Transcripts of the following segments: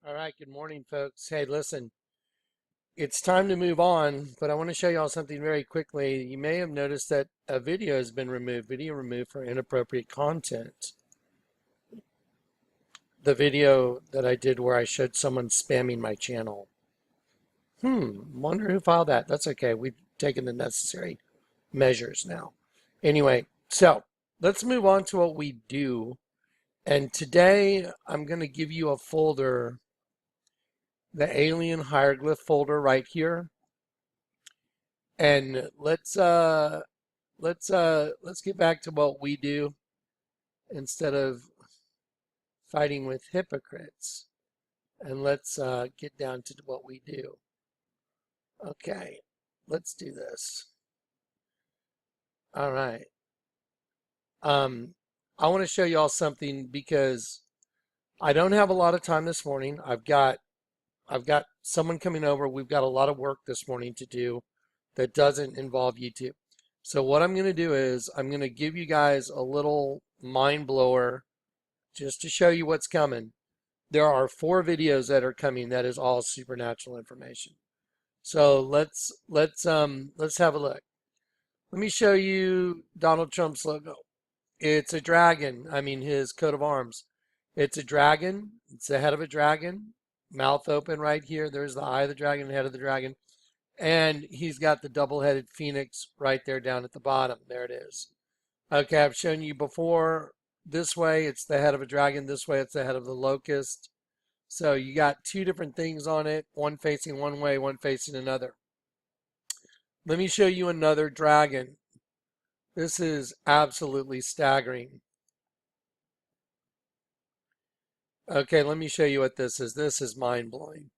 All right, good morning, folks. Hey, listen, it's time to move on, but I want to show you all something very quickly. You may have noticed that a video has been removed, video removed for inappropriate content. The video that I did where I showed someone spamming my channel. Wonder who filed that. That's okay. We've taken the necessary measures now. Anyway, so let's move on to what we do. And today I'm going to give you a folder, the alien hieroglyph folder right here. And let's get back to what we do instead of fighting with hypocrites. And let's get down to what we do. Okay, let's do this. All right. I want to show you all something because I don't have a lot of time this morning. I've got someone coming over. We've got a lot of work this morning to do that doesn't involve YouTube. So what I'm going to do is I'm going to give you guys a little mind blower just to show you what's coming. There are 4 videos that are coming that is all supernatural information. So let's have a look. Let me show you Donald Trump's logo. It's a dragon. I mean his coat of arms. It's a dragon. It's the head of a dragon. Mouth open right here. There's the eye of the dragon, head of the dragon. And he's got the double-headed phoenix right there down at the bottom. There it is. Okay, I've shown you before. This way, it's the head of a dragon. This way, it's the head of the locust. So you got 2 different things on it, one facing one way, one facing another. Let me show you another dragon. This is absolutely staggering. Okay, let me show you what this is. This is mind-blowing.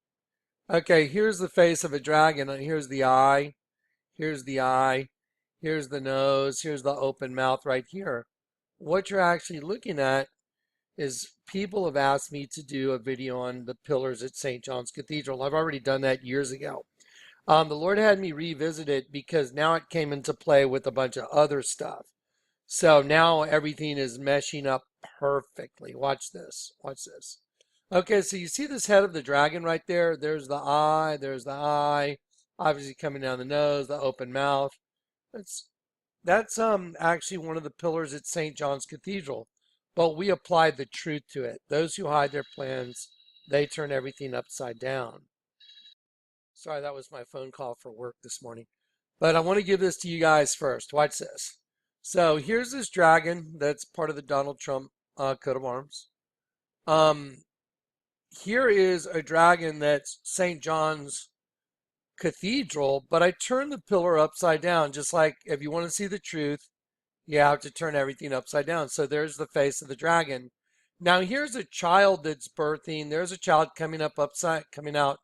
Okay, here's the face of a dragon. Here's the eye. Here's the eye. Here's the nose. Here's the open mouth right here. What you're actually looking at is people have asked me to do a video on the pillars at St. John's Cathedral. I've already done that years ago. The Lord had me revisit it because now it came into play with a bunch of other stuff. So now everything is meshing up perfectly. Watch this. Watch this. Okay, so you see this head of the dragon right there? There's the eye. There's the eye. Obviously coming down the nose, the open mouth. That's actually one of the pillars at St. John's Cathedral. But we applied the truth to it. Those who hide their plans, they turn everything upside down. Sorry, that was my phone call for work this morning. But I want to give this to you guys first. Watch this. So here's this dragon that's part of the Donald Trump coat of arms. Here is a dragon that's St. John's Cathedral, but I turned the pillar upside down, just like if you want to see the truth, you have to turn everything upside down. So there's the face of the dragon. Now here's a child that's birthing. There's a child coming out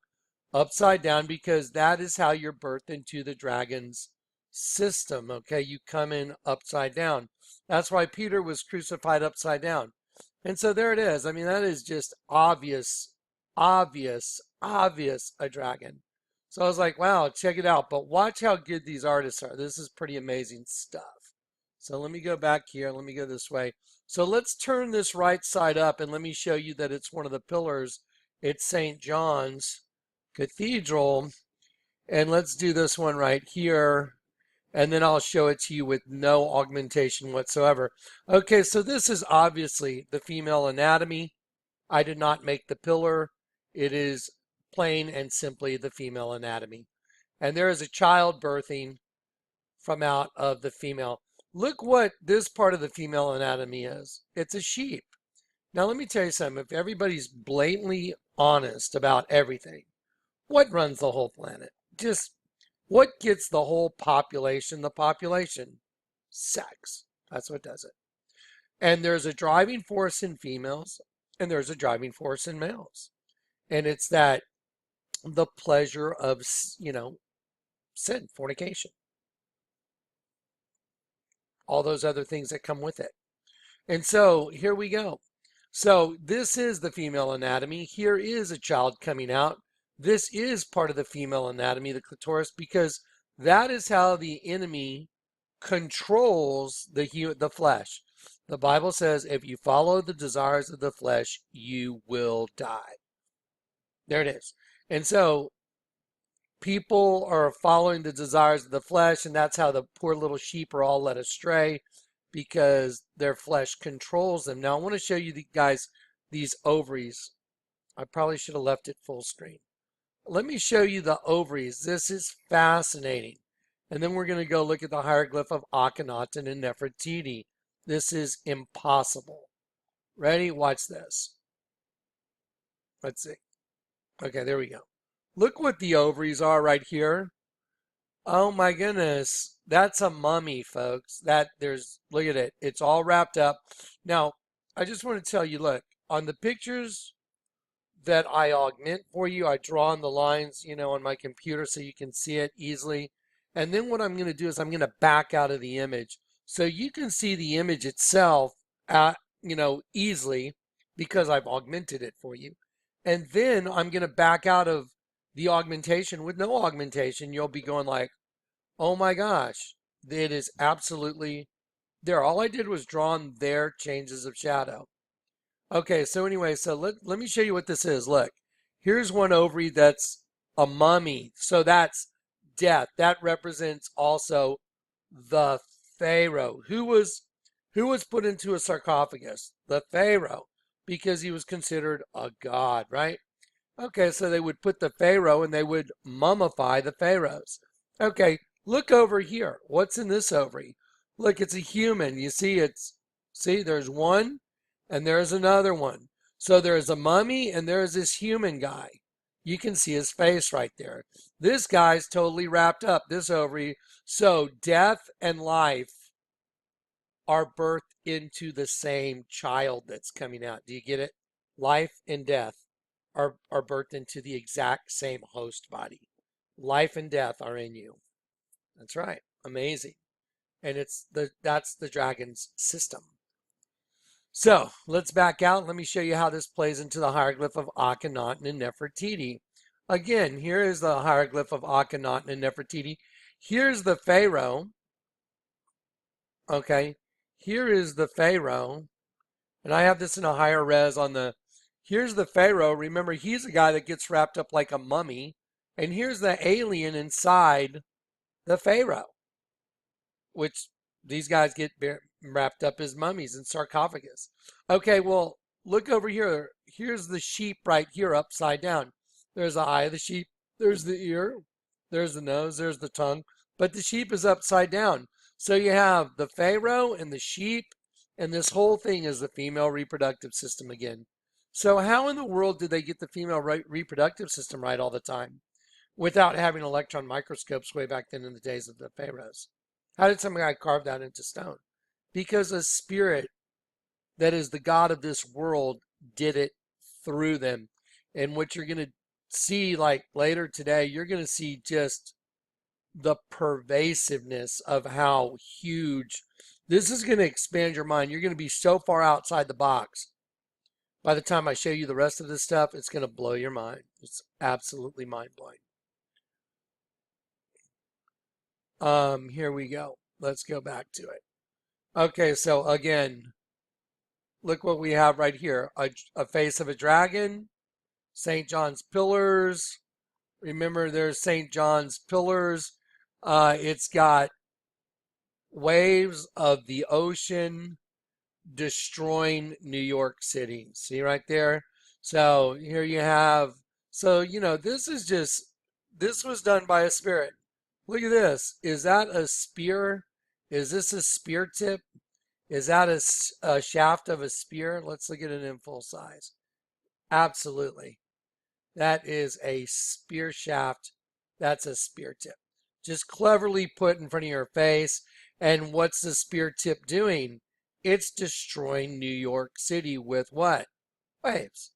upside down because that is how you're birthed into the dragon's system. Okay, you come in upside down. That's why Peter was crucified upside down. And so there it is. I mean, that is just obvious a dragon. So I was like, wow, check it out. But watch how good these artists are. This is pretty amazing stuff. So let me go back here. Let me go this way. So let's turn this right side up and let me show you that it's one of the pillars. It's St. John's Cathedral. And let's do this one right here. And then I'll show it to you with no augmentation whatsoever. Okay, so this is obviously the female anatomy. I did not make the pillar. It is plain and simply the female anatomy. And there is a child birthing from out of the female. Look what this part of the female anatomy is. It's a sheep. Now let me tell you something. If everybody's blatantly honest about everything, what runs the whole planet? Just what gets the whole population the population? Sex. That's what does it. And there's a driving force in females and there's a driving force in males. And it's that the pleasure of, sin, fornication, all those other things that come with it. And so here we go. So this is the female anatomy. Here is a child coming out. This is part of the female anatomy, the clitoris, because that is how the enemy controls the flesh. The Bible says if you follow the desires of the flesh, you will die. There it is. And so people are following the desires of the flesh, and that's how the poor little sheep are all led astray because their flesh controls them. Now, I want to show you guys these ovaries. I probably should have left it full screen. Let me show you the ovaries. This is fascinating. And then we're going to go look at the hieroglyph of Akhenaten and Nefertiti. This is impossible. Ready? Watch this. Let's see. Okay, there we go. Look what the ovaries are right here. Oh my goodness. That's a mummy, folks. Look at it. It's all wrapped up. Now, I just want to tell you, look, on the pictures that I augment for you, I draw on the lines, on my computer so you can see it easily. And then what I'm going to do is I'm going to back out of the image so you can see the image itself easily because I've augmented it for you. And then I'm going to back out of the augmentation. With no augmentation, you'll be going like, oh my gosh, it is absolutely there. All I did was draw on their changes of shadow. Okay, so anyway, so let me show you what this is. Look, here's one ovary that's a mummy. So that's death. That represents also the Pharaoh. Who was put into a sarcophagus? The Pharaoh, because he was considered a god, right? Okay, so they would put the Pharaoh and they would mummify the pharaohs. Okay, look over here. What's in this ovary? Look, it's a human. You see, there's one and there's another one. So there's a mummy and there's this human guy. You can see his face right there. This guy's totally wrapped up, this ovary. So death and life are birthed into the same child that's coming out. Do you get it? Life and death are birthed into the exact same host body. Life and death are in you. That's right. Amazing. And that's the dragon's system. So let's back out. Let me show you how this plays into the hieroglyph of Akhenaten and Nefertiti. Again, here is the hieroglyph of Akhenaten and Nefertiti. Here's the Pharaoh. Okay. Here is the Pharaoh. And I have this in a higher res on the, here's the Pharaoh. Remember, he's a guy that gets wrapped up like a mummy. And here's the alien inside the Pharaoh, which these guys get wrapped up as mummies in sarcophagus. Okay, well, look over here. Here's the sheep right here upside down. There's the eye of the sheep. There's the ear. There's the nose. There's the tongue. But the sheep is upside down. So you have the Pharaoh and the sheep, and this whole thing is the female reproductive system again. So how in the world did they get the female reproductive system right all the time without having electron microscopes way back then in the days of the pharaohs? How did some guy carve that into stone? Because a spirit that is the God of this world did it through them. And what you're going to see like later today, you're going to see just the pervasiveness of how huge this is going to expand your mind. You're going to be so far outside the box. By the time I show you the rest of this stuff, it's going to blow your mind. It's absolutely mind-blowing. Here we go. Let's go back to it. Okay, so again, look what we have right here. A face of a dragon, St. John's pillars. Remember, there's St. John's pillars. It's got waves of the ocean destroying New York City. See right there? So here you have, this was done by a spirit. Look at this. Is that a spear? Is this a spear tip? Is that a shaft of a spear? Let's look at it in full size. Absolutely. That is a spear shaft. That's a spear tip. Just cleverly put in front of your face. And what's the spear tip doing? It's destroying New York City with what? Waves.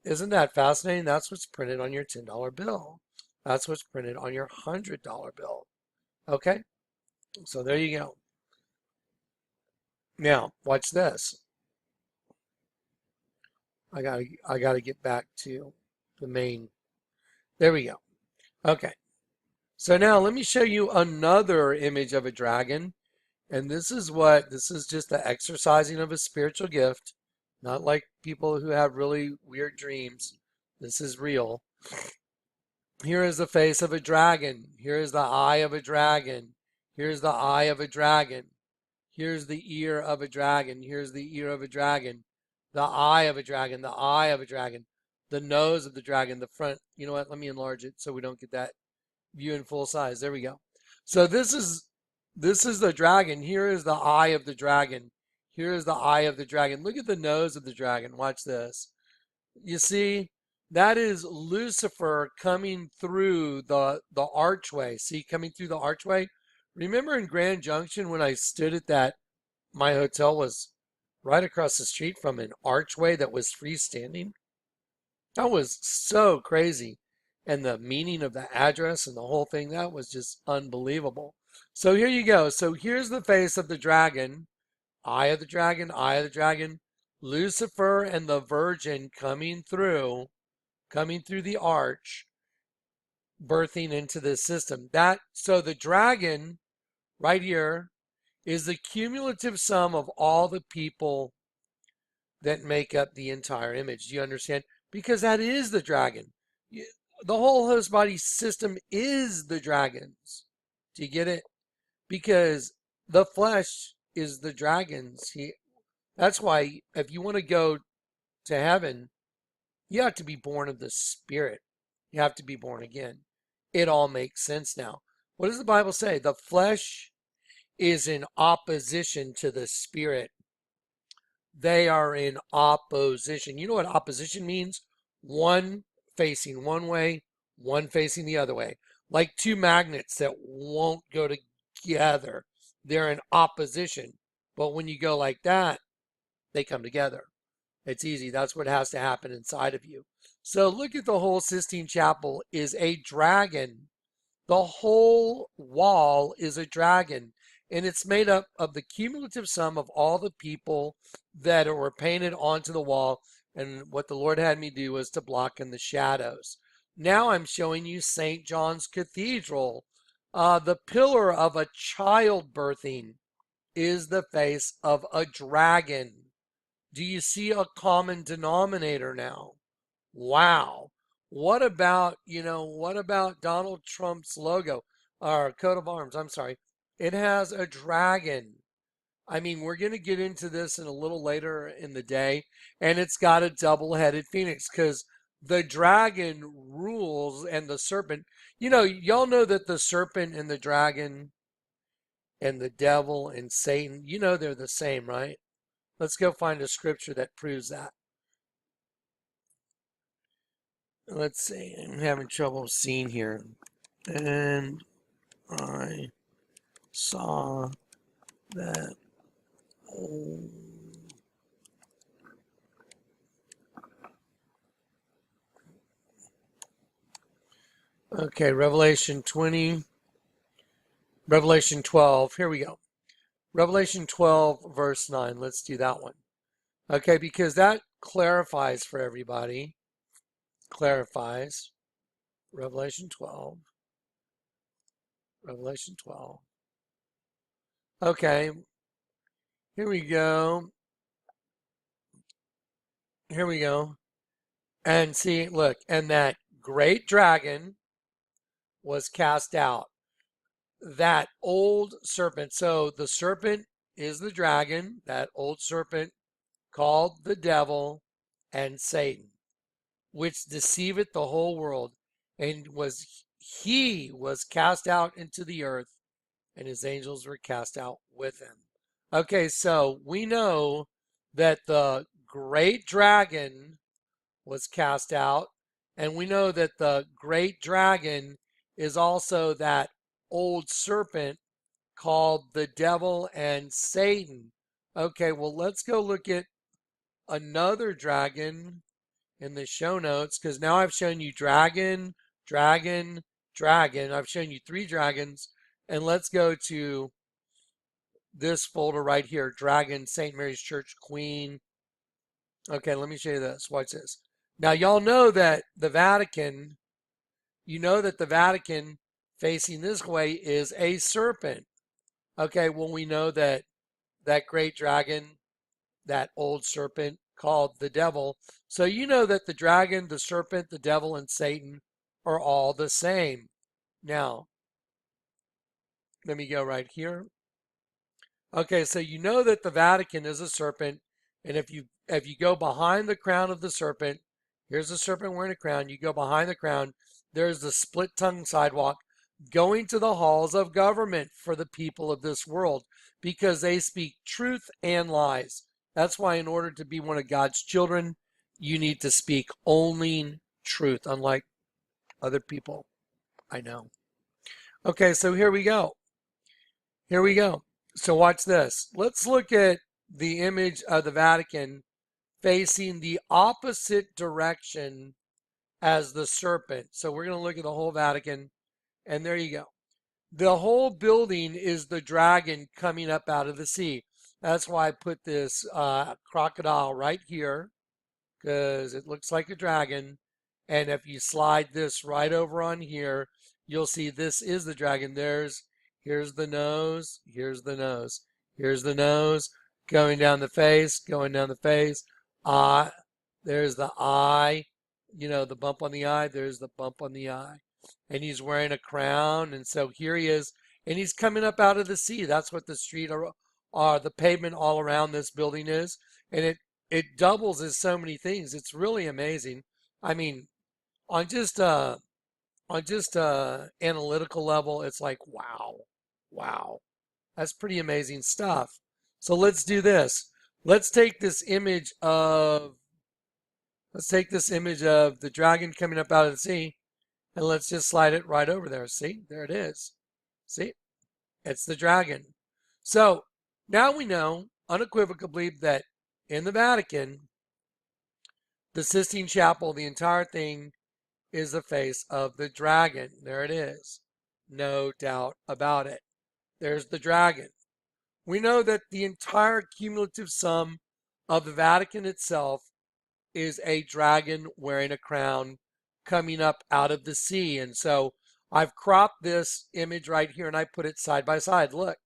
Isn't that fascinating? That's what's printed on your $10 bill. That's what's printed on your $100 bill. Okay? So there you go. Now, watch this. I gotta get back to the main. There we go. Okay. So now let me show you another image of a dragon. And this is just the exercising of a spiritual gift. Not like people who have really weird dreams. This is real. Here is the face of a dragon. Here is the eye of a dragon. Here's the eye of a dragon. Here's the ear of a dragon. Here's the ear of a dragon. The eye of a dragon. The eye of a dragon. The nose of the dragon. The front. You know what? Let me enlarge it so we don't get that view in full size. There we go. So this is the dragon. Here is the eye of the dragon. Here is the eye of the dragon. Look at the nose of the dragon. Watch this. You see, that is Lucifer coming through the archway. See, coming through the archway. Remember in Grand Junction when I stood at that, my hotel was right across the street from an archway that was freestanding? That was so crazy. And the meaning of the address and the whole thing, that was just unbelievable. So here you go. So here's the face of the dragon, eye of the dragon, eye of the dragon, Lucifer and the virgin coming through the arch, birthing into this system. So the dragon right here is the cumulative sum of all the people that make up the entire image. Do you understand? Because that is the dragon. The whole host body system is the dragons. Do you get it? Because the flesh is the dragons. That's why if you want to go to heaven, you have to be born of the Spirit. You have to be born again. It all makes sense now. What does the Bible say? The flesh is in opposition to the Spirit. They are in opposition. You know what opposition means? One facing one way, one facing the other way. Like two magnets that won't go together. They're in opposition. But when you go like that, they come together. It's easy. That's what has to happen inside of you. So look at the whole Sistine Chapel is a dragon. The whole wall is a dragon. And it's made up of the cumulative sum of all the people that were painted onto the wall. And what the Lord had me do was to block in the shadows. Now I'm showing you St. John's Cathedral. The pillar of a child birthing is the face of a dragon. Do you see a common denominator now? Wow. What about Donald Trump's logo, or coat of arms? I'm sorry. It has a dragon. I mean, we're going to get into this in a little later in the day, and it's got a double-headed phoenix because the dragon rules and the serpent. Y'all know that the serpent and the dragon and the devil and Satan, they're the same, right? Let's go find a scripture that proves that. Let's see. I'm having trouble seeing here. And I saw that. Okay, Revelation 20. Revelation 12. Here we go. Revelation 12, verse 9. Let's do that one. Okay, because that clarifies for everybody. Clarifies. Revelation 12. Revelation 12. Okay. Here we go. Here we go. And see, look, and that great dragon was cast out. That old serpent. So the serpent is the dragon, that old serpent called the devil and Satan, which deceiveth the whole world, and he was cast out into the earth, and his angels were cast out with him. Okay, so we know that the great dragon was cast out, and we know that the great dragon is also that old serpent called the devil and Satan. Okay, well, let's go look at another dragon in the show notes, because now I've shown you dragon, dragon, dragon. I've shown you 3 dragons, and let's go to this folder right here, dragon, St. Mary's Church, Queen. Okay, let me show you this. Watch this. Now, y'all know that the Vatican, facing this way is a serpent. Okay, well, we know that that great dragon, that old serpent called the devil. So you know that the dragon, the serpent, the devil, and Satan are all the same. Now, let me go right here. Okay, so you know that the Vatican is a serpent, and if you go behind the crown of the serpent, here's a serpent wearing a crown. You go behind the crown, there's the split-tongued sidewalk going to the halls of government for the people of this world because they speak truth and lies. That's why in order to be one of God's children, you need to speak only truth, unlike other people I know. Okay, so here we go. Here we go. So watch this. Let's look at the image of the Vatican facing the opposite direction as the serpent. So we're going to look at the whole Vatican, and there you go. The whole building is the dragon coming up out of the sea. That's why I put this crocodile right here, because it looks like a dragon. And if you slide this right over on here, you'll see this is the dragon. Here's the nose, here's the nose, here's the nose, going down the face, going down the face. There's the eye, the bump on the eye, there's the bump on the eye. And he's wearing a crown, and so here he is, and he's coming up out of the sea. That's what the street or the pavement all around this building is. And it doubles as so many things. It's really amazing. I mean, on just analytical level, it's like, wow, that's pretty amazing stuff. So let's do this. Let's take this image of the dragon coming up out of the sea, and let's just slide it right over there. See, there it is. See, it's the dragon. So now we know unequivocally that in the Vatican, the Sistine Chapel, the entire thing is the face of the dragon. There it is. No doubt about it. There's the dragon. We know that the entire cumulative sum of the Vatican itself is a dragon wearing a crown coming up out of the sea. And so I've cropped this image right here and I put it side by side. Look,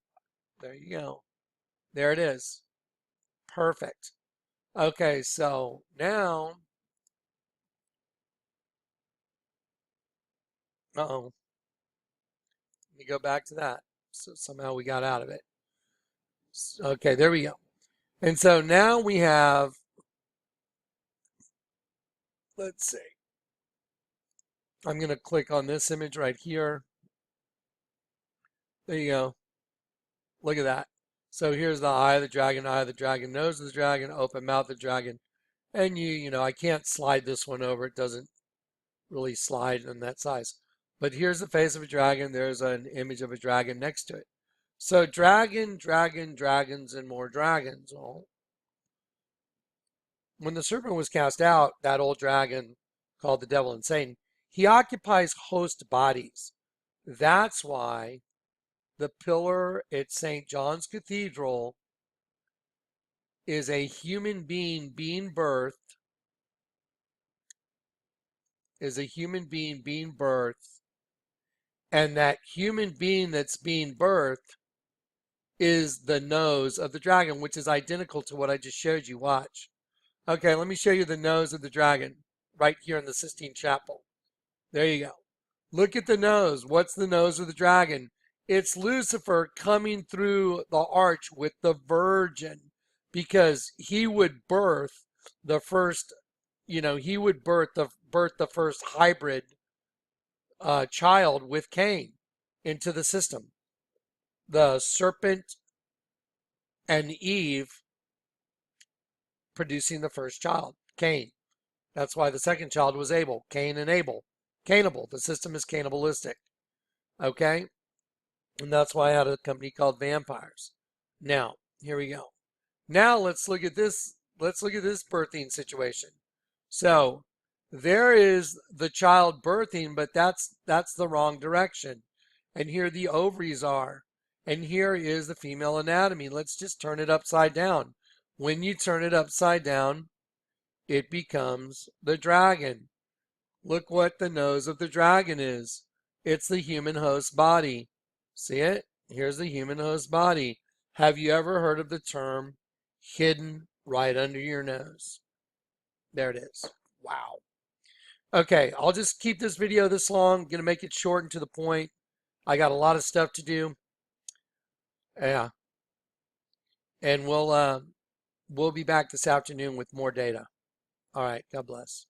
there you go. There it is. Perfect. Okay, so now, let me go back to that. So somehow we got out of it. Okay, there we go. And so now we have, let's see. I'm going to click on this image right here. There you go. Look at that. So here's the eye of the dragon, nose of the dragon, open mouth of the dragon. And I can't slide this one over. It doesn't really slide in that size. But here's the face of a dragon. There's an image of a dragon next to it. So dragon, dragons, and more dragons. Well, when the serpent was cast out, that old dragon called the devil and Satan, he occupies host bodies. That's why the pillar at St. John's Cathedral is a human being being birthed, and that human being that's being birthed is the nose of the dragon, which is identical to what I just showed you. Watch. Okay, let me show you the nose of the dragon right here in the Sistine Chapel. There you go. Look at the nose. What's the nose of the dragon? It's Lucifer coming through the arch with the virgin, because he would birth the first, he would birth the first hybrid child with Cain into the system. The serpent and Eve producing the first child, Cain. That's why the second child was Abel, Cain and Abel. Cannibal. The system is cannibalistic. Okay? And that's why I had a company called Vampires. Now, here we go. Now let's look at this. Let's look at this birthing situation. So there is the child birthing, but that's the wrong direction. And here the ovaries are. And here is the female anatomy. Let's just turn it upside down. When you turn it upside down, it becomes the dragon. Look what the nose of the dragon is. It's the human host body. See it? Here's the human host body. Have you ever heard of the term hidden right under your nose? There it is. Wow. Okay, I'll just keep this video this long. I'm gonna make it short and to the point. I got a lot of stuff to do. Yeah, and we'll be back this afternoon with more data. All right, God bless.